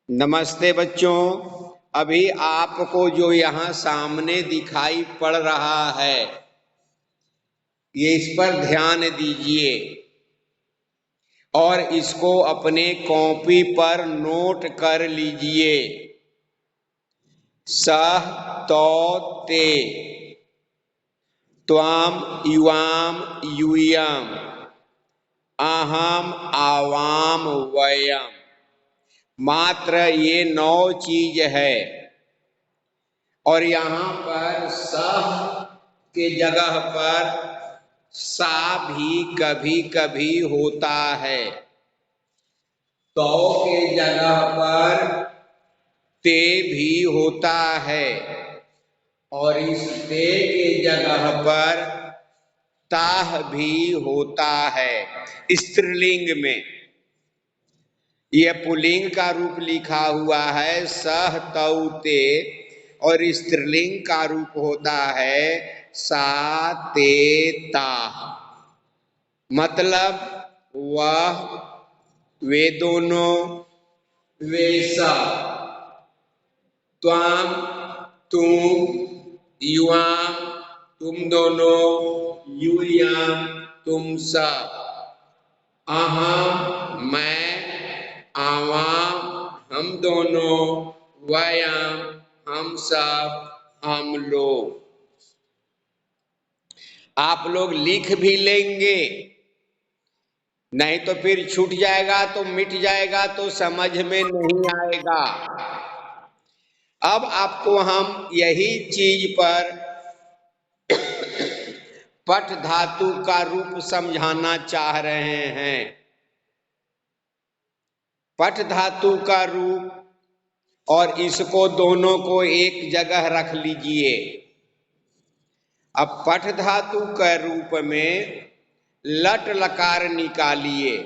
नमस्ते बच्चों। अभी आपको जो यहाँ सामने दिखाई पड़ रहा है ये इस पर ध्यान दीजिए और इसको अपने कॉपी पर नोट कर लीजिए। सह तो ते त्वाम युवाम यूयम अहम आवाम वयम। मात्र ये 9 चीज है और यहाँ पर सह के जगह पर सा भी कभी कभी होता है, तो के जगह पर ते भी होता है और इस ते के जगह पर ताह भी होता है स्त्रीलिंग में। यह पुल्लिंग का रूप लिखा हुआ है सह तौ ते और स्त्रीलिंग का रूप होता है सा ते ताह। मतलब वह, वे दोनों, वे सब, त्वाम तुम, युवाम तुम दोनों, यूयाम तुम सब, अहम मैं, आवाम हम दोनों, वयम हम सब, हम लोग। आप लोग लिख भी लेंगे, नहीं तो फिर छूट जाएगा तो मिट जाएगा तो समझ में नहीं आएगा। अब आपको हम यही चीज पर पठ धातु का रूप समझाना चाह रहे हैं। पठ धातु का रूप और इसको दोनों को एक जगह रख लीजिए। अब पठ धातु के रूप में लट लकार निकालिए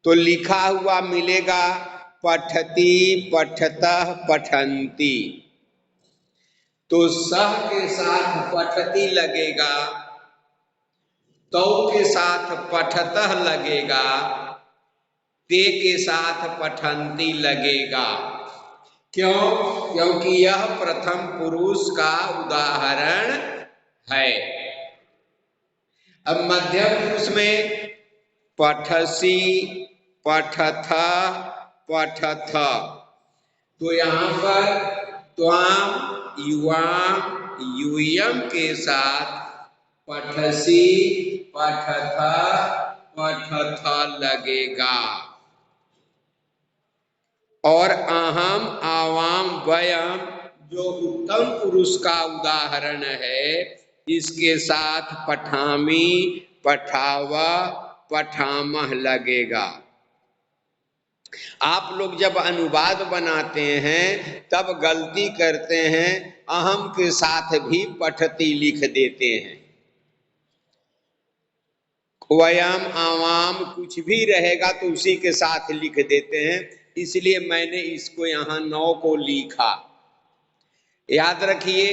तो लिखा हुआ मिलेगा पठती पठतः पठंती। तो सह के साथ पठती लगेगा, तौ के साथ पठतः लगेगा, ते के साथ पठंती लगेगा। क्यों? क्योंकि यह प्रथम पुरुष का उदाहरण है। अब मध्यम पुरुष में पठसी, पठथ, पठथ। तो यहाँ पर त्वाम युवाम यूयम के साथ पठसी पठथ पठथ लगेगा और अहम आवाम वयम जो उत्तम पुरुष का उदाहरण है इसके साथ पठामी, पठावा, पठामह लगेगा। आप लोग जब अनुवाद बनाते हैं तब गलती करते हैं, अहम के साथ भी पठती लिख देते हैं। वयम आवाम कुछ भी रहेगा तो उसी के साथ लिख देते हैं, इसलिए मैंने इसको यहाँ 9 को लिखा। याद रखिए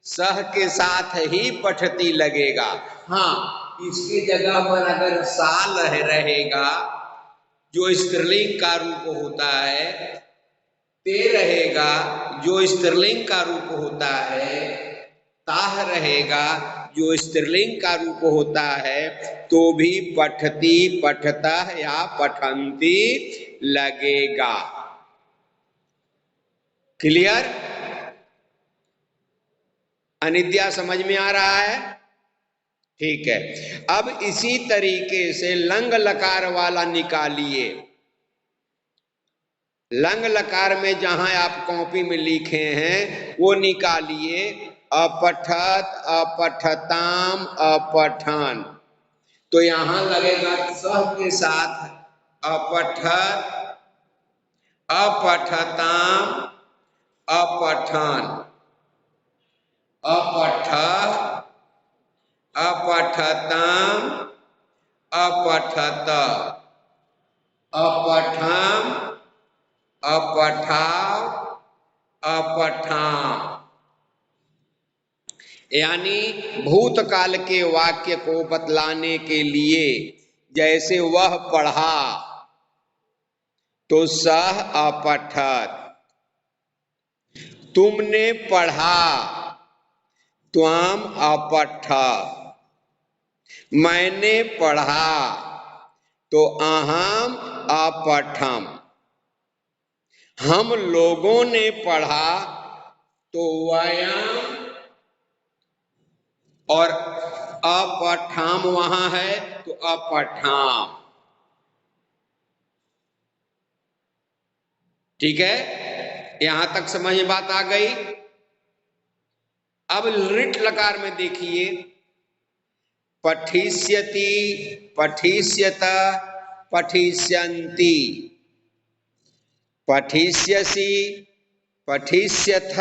सह के साथ ही पठती लगेगा। हाँ, इसकी जगह पर अगर साल रहेगा जो स्त्रीलिंग का रूप होता है, ते रहेगा जो स्त्रीलिंग का रूप होता है, ताह रहेगा जो स्त्रीलिंग का रूप होता है, तो भी पठती पठता या पठंती लगेगा। क्लियर? अनिद्या समझ में आ रहा है? ठीक है। अब इसी तरीके से लंग लकार वाला निकालिए। लंग लकार में जहां आप कॉपी में लिखे हैं वो निकालिए। अपठत, अपठताम, अपठान। तो यहां लगेगा सह के साथ अपठत, अपठताम, अपठान, अपठ, अपठताम, अपठत, अपठाम, अपठाव, अपठाम। यानी भूतकाल के वाक्य को बतलाने के लिए, जैसे वह पढ़ा तो सह अपठत, तुमने पढ़ा त्वाम अपठ, मैंने पढ़ा तो अहम अपठम, हम लोगों ने पढ़ा तो वयम, और अपठाम वहां है तो अपठाम। ठीक है, यहां तक समझ में बात आ गई। अब लिट लकार में देखिए, पठिष्यति, पठिष्यत, पठिष्यन्ति, पठिष्यसि, पठिष्यथ,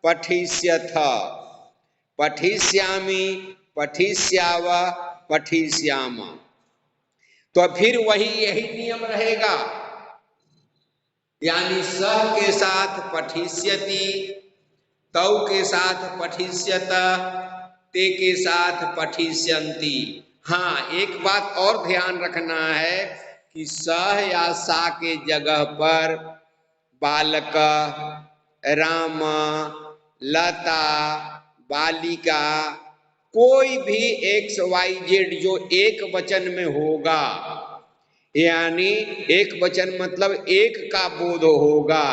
पठिष्यथ, पठिष्यामि, पठिष्याव, पठिष्याम। तो फिर वही यही नियम रहेगा, यानी सह के साथ पठिष्यति, तौ के साथ पठिष्यत, ते के साथ पठिष्यन्ति। हाँ, एक बात और ध्यान रखना है कि सह या सा के जगह पर बालक, राम, लता, बालिका, कोई भी XYZ जो एक वचन में होगा, यानी एक वचन मतलब एक का बोध होगा,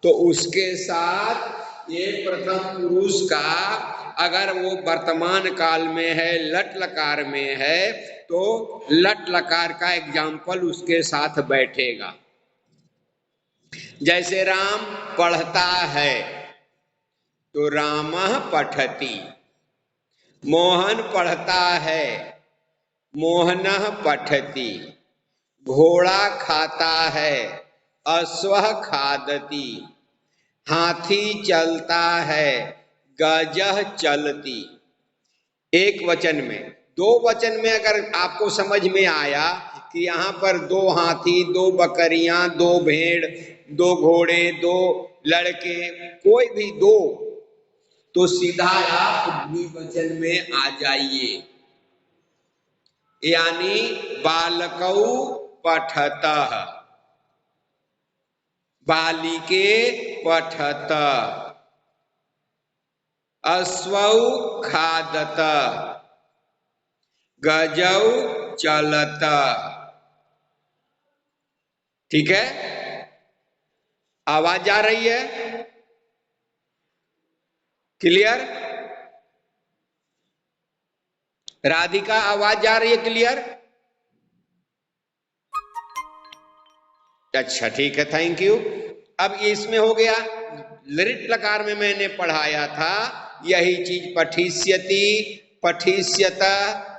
तो उसके साथ ये प्रथम पुरुष का, अगर वो वर्तमान काल में है, लट लकार में है, तो लट लकार का एग्जाम्पल उसके साथ बैठेगा। जैसे राम पढ़ता है तो रामः पठति, मोहन पढ़ता है, मोहनः पठति, घोड़ा खाता है, अश्वः खादति, हाथी चलता है, गजः चलति। एक वचन में, दो वचन में अगर आपको समझ में आया कि यहाँ पर दो हाथी, दो बकरियां, दो भेड़, दो घोड़े, दो लड़के, कोई भी दो, तो सीधा आप द्विवचन में आ जाइए, यानी बालकौ पठतः, बालिके पठतः, अश्वौ खादतः, गजौ चलतः। ठीक है, आवाज आ रही है? क्लियर? राधिका आवाज आ रही है क्लियर? अच्छा ठीक है, थैंक यू। अब इसमें हो गया, लिट लकार में मैंने पढ़ाया था यही चीज, पठिष्यति, पठिष्यत,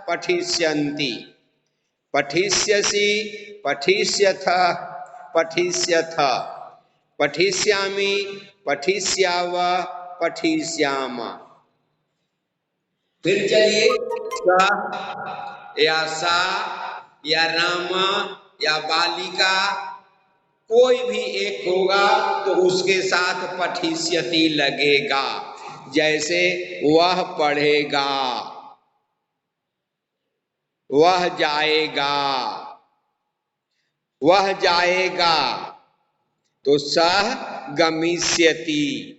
पठिष्यन्ति, पठिष्यसि, पठिष्यथ, पठिष्यथ, पठिष्यामि, पठिष्याव, पठिष्याम। फिर चलिए, स या सा या राम या बालिका, कोई भी एक होगा तो उसके साथ पठिष्यति लगेगा। जैसे वह पढ़ेगा, वह जाएगा, वह जाएगा तो सह गमिष्यति,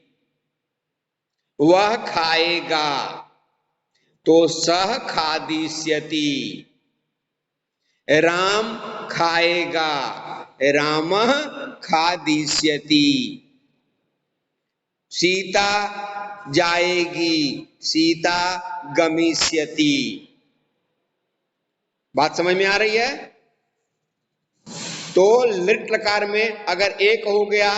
वह खाएगा तो सह खादिष्यति, राम खाएगा, रामः खादिष्यति, सीता जाएगी, सीता गमिष्यति। बात समझ में आ रही है? तो लिट लकार में अगर एक हो गया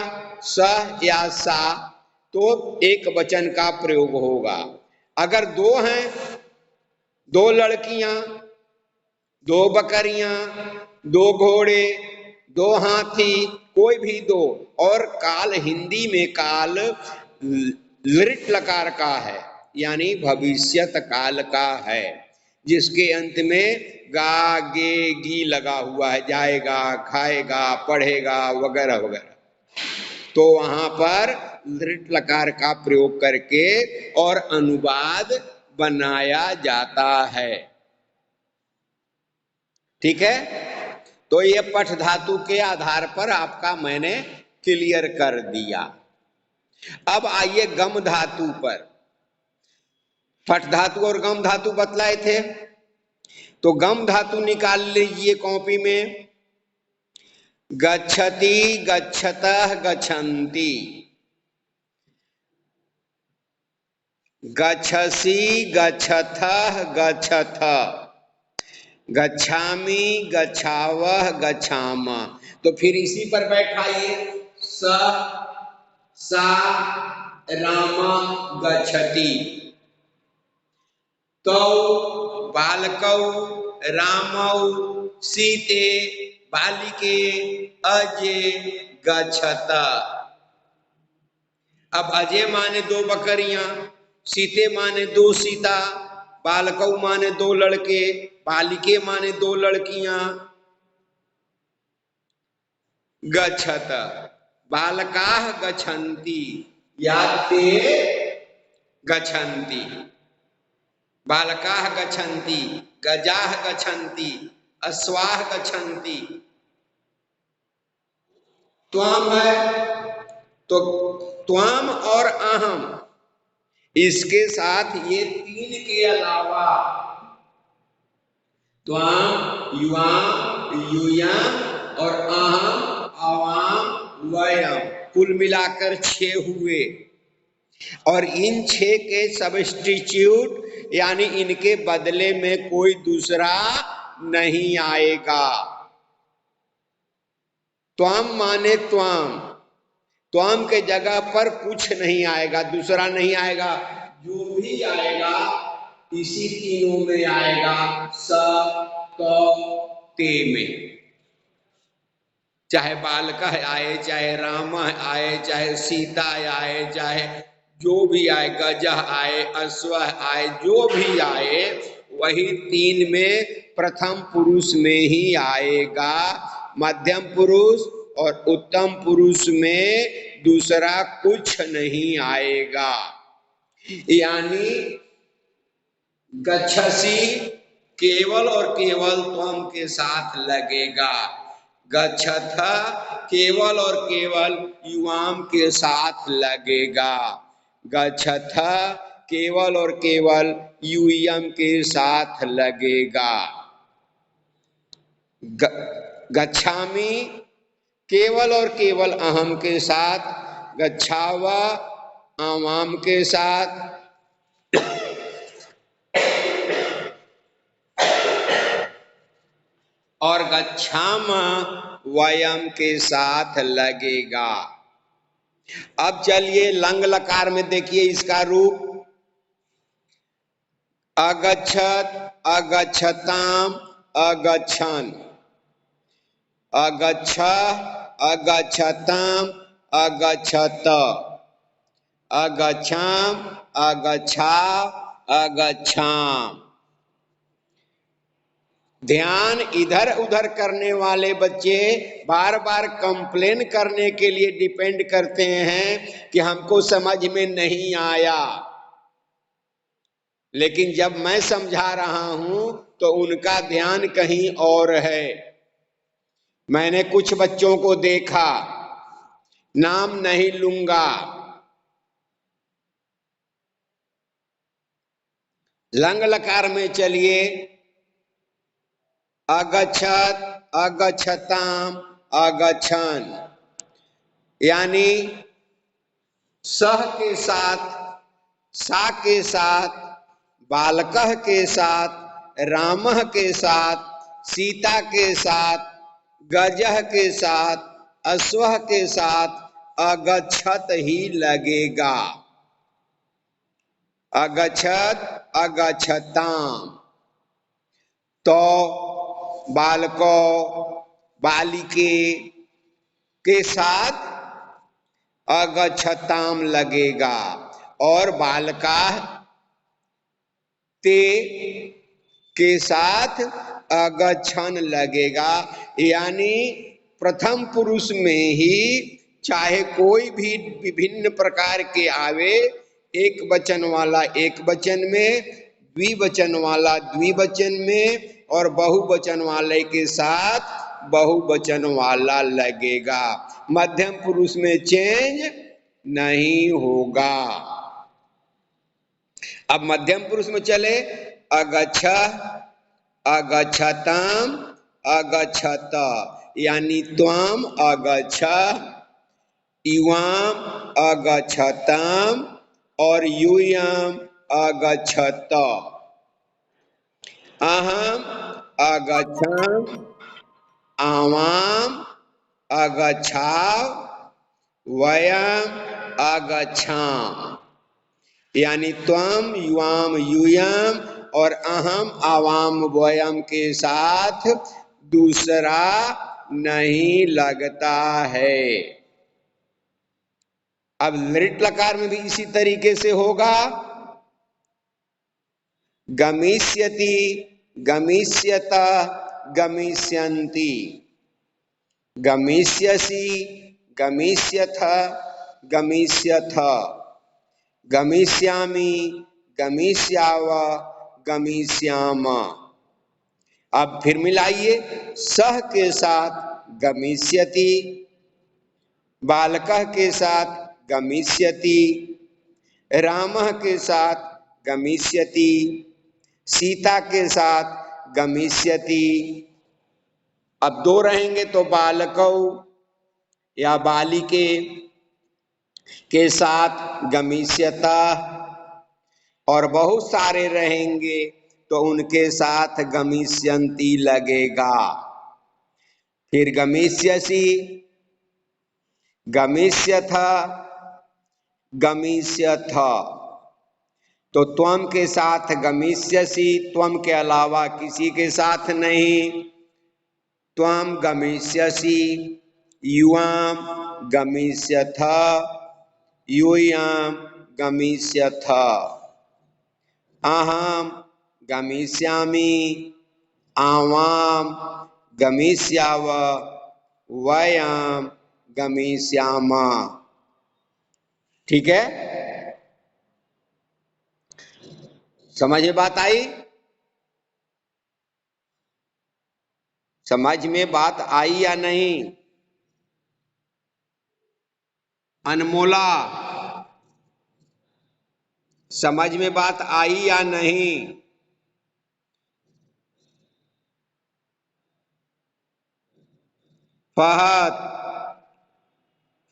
स या सा तो एक वचन का प्रयोग होगा। अगर दो हैं, दो लड़कियां, दो बकरियां, दो घोड़े, दो हाथी, कोई भी दो, और काल हिंदी में काल लिट लकार का है, यानी भविष्यत काल का है, जिसके अंत में गा गे गी लगा हुआ है, जाएगा, खाएगा, पढ़ेगा वगैरह वगैरह, तो वहां पर लृट लकार का प्रयोग करके और अनुवाद बनाया जाता है। ठीक है, तो ये पठ धातु के आधार पर आपका मैंने क्लियर कर दिया। अब आइए गम धातु पर। पठ धातु और गम धातु बतलाए थे, तो गम धातु निकाल लीजिए कॉपी में। गच्छति, गच्छतः, गच्छन्ति, गच्छसि, गच्छथः, गच्छथ, गच्छामि, गच्छावः, गच्छामः। तो फिर इसी पर बैठाइए। स, सा, रामा गच्छति, तौ बालकौ, रामौ, सीते, बालिके, अजे, गच्छत। अब अजय माने 2 बकरियां, सीते माने 2 सीता, बालकौ माने 2 लड़के, बालिके माने 2 लड़कियां। गच्छत, बालकाः गच्छन्ति, या ते गच्छन्ति, बालकाः गच्छन्ति, गजाः गच्छन्ति, अश्वाः गच्छन्ति। त्वम है, तो त्वम और अहम, इसके साथ ये 3 के अलावा त्वम, युवाम, यूयम और अहम, अवाम, वयम, कुल मिलाकर 6 हुए। और इन 6 के सब्स्टिट्यूट यानी इनके बदले में कोई दूसरा नहीं आएगा। त्वम माने त्वम, त्वम के जगह पर कुछ नहीं आएगा, दूसरा नहीं आएगा। जो भी आएगा इसी तीनों में आएगा, स, क, ते में। चाहे बालका आए, चाहे राम आए, चाहे सीता आए, चाहे जो भी आए, गजह आए, अश्व आए, जो भी आए वही 3 में प्रथम पुरुष में ही आएगा। मध्यम पुरुष और उत्तम पुरुष में दूसरा कुछ नहीं आएगा। यानी गच्छसि केवल और केवल त्वम के साथ लगेगा, गच्छथ केवल और केवल युवाम के साथ लगेगा, गच्छथ केवल और केवल यूयम के साथ लगेगा, गच्छामि केवल और केवल अहम के साथ, गच्छावा आवाम के साथ, और गच्छाम वयम के साथ लगेगा। अब चलिए लंग लकार में देखिए इसका रूप। अगच्छत, अगच्छताम, अगच्छन, अगच्छ, अगच्छताम, अगच्छत, अगच्छाम, अगच्छा, अगच्छाम। ध्यान इधर उधर करने वाले बच्चे बार बार कंप्लेन करने के लिए डिपेंड करते हैं कि हमको समझ में नहीं आया, लेकिन जब मैं समझा रहा हूं तो उनका ध्यान कहीं और है। मैंने कुछ बच्चों को देखा, नाम नहीं लूंगा, लंग लकार में चलिए। अगच्छत, अगच्छताम, अगच्छन, यानी सह के साथ, सा के साथ, बालकः के साथ, रामः के साथ, सीता के साथ, गजः के साथ, अश्वः के साथ अगच्छत ही लगेगा। अगच्छत, अगच्छताम। तो बालकों, बालिके के साथ अगच्छताम लगेगा और बालका ते के साथ अगच्छन लगेगा। यानी प्रथम पुरुष में ही चाहे कोई भी विभिन्न प्रकार के आवे, एक वचन वाला एक वचन में, द्विवचन वाला द्विवचन में, और बहुवचन वाले के साथ बहुवचन वाला लगेगा। मध्यम पुरुष में चेंज नहीं होगा। अब मध्यम पुरुष में चले, अगच्छ, अगच्छताम, अगच्छत, यानी त्वम अगच्छ, युवाम अगच्छताम और यूयम अगच्छत। अहम अगच्छाम, आवाम अगच्छाव, वयम अगच्छाम, यानी त्वम युवाम यूयम और अहम आवाम वयम के साथ दूसरा नहीं लगता है। अब लृट लकार में भी इसी तरीके से होगा। गमिष्यति, गमिष्यत, गमिष्यन्ति, गमिष्यसि, गमिष्यथ, गमिष्यथ, गमिष्यामि, गमिष्याव, गमिष्याम। अब फिर मिलाइए, सह के साथ गमिष्यति, बालकः के साथ गमिष्यति, रामः के साथ गमिष्यति, सीता के साथ गमिष्यति। अब दो रहेंगे तो बालकौ या बालिके के साथ गमिष्यता, और बहुत सारे रहेंगे तो उनके साथ गमिष्यन्ति लगेगा। फिर गमिष्यसि, गमिष्यथ, गमिष्यथ, तो त्वम के साथ गमिष्यसि, त्वम के अलावा किसी के साथ नहीं, त्वम गमिष्यसि, युवाम गमिष्यथ, यूयाम गमिष्यथ, अहम गमिष्यामि, आवाम गमिष्याव, वयम गमिष्याम। ठीक है, समझ में बात आई? समझ में बात आई या नहीं? अनमोला, समझ में बात आई या नहीं? फहद,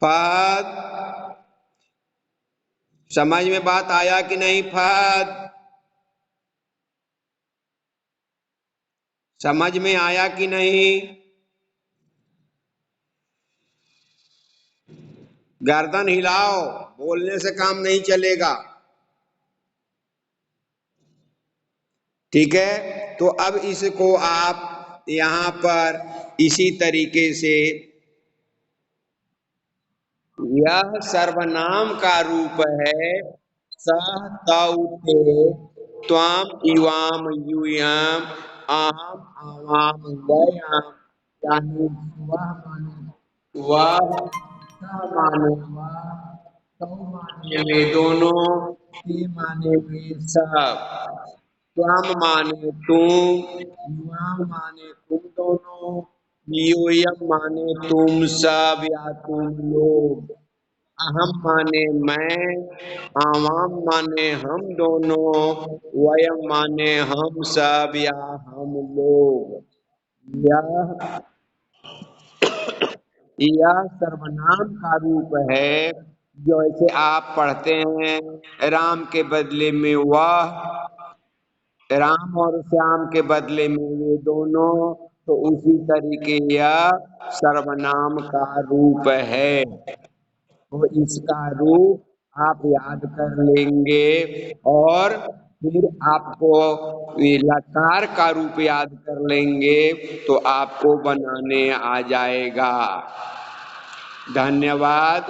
फहद, समझ में बात आया कि नहीं? फहद, समझ में आया कि नहीं? गर्दन हिलाओ, बोलने से काम नहीं चलेगा। ठीक है, तो अब इसको आप यहां पर इसी तरीके से, यह सर्वनाम का रूप है। सह तौ ते, त्वाम इवाम यूयाम, अहम आवाम वयाम, यानी वह माने वह, सह माने वह, तौ माने वे दोनों, ते माने वे सब, त्वाम माने तुम, युवाम माने तुम दोनों, यूयम माने तुम सब या तुम लोग, अहम माने मैं, आवाम माने हम दोनों, वयम माने हम सब या हम लोग। यह यह सर्वनाम का रूप है। जैसे आप पढ़ते हैं, राम के बदले में वह, राम और श्याम के बदले में वे दोनों, तो उसी तरीके यह सर्वनाम का रूप है। तो इसका रूप आप याद कर लेंगे, और फिर आपको ये लकार का रूप याद कर लेंगे तो आपको बनाने आ जाएगा। धन्यवाद।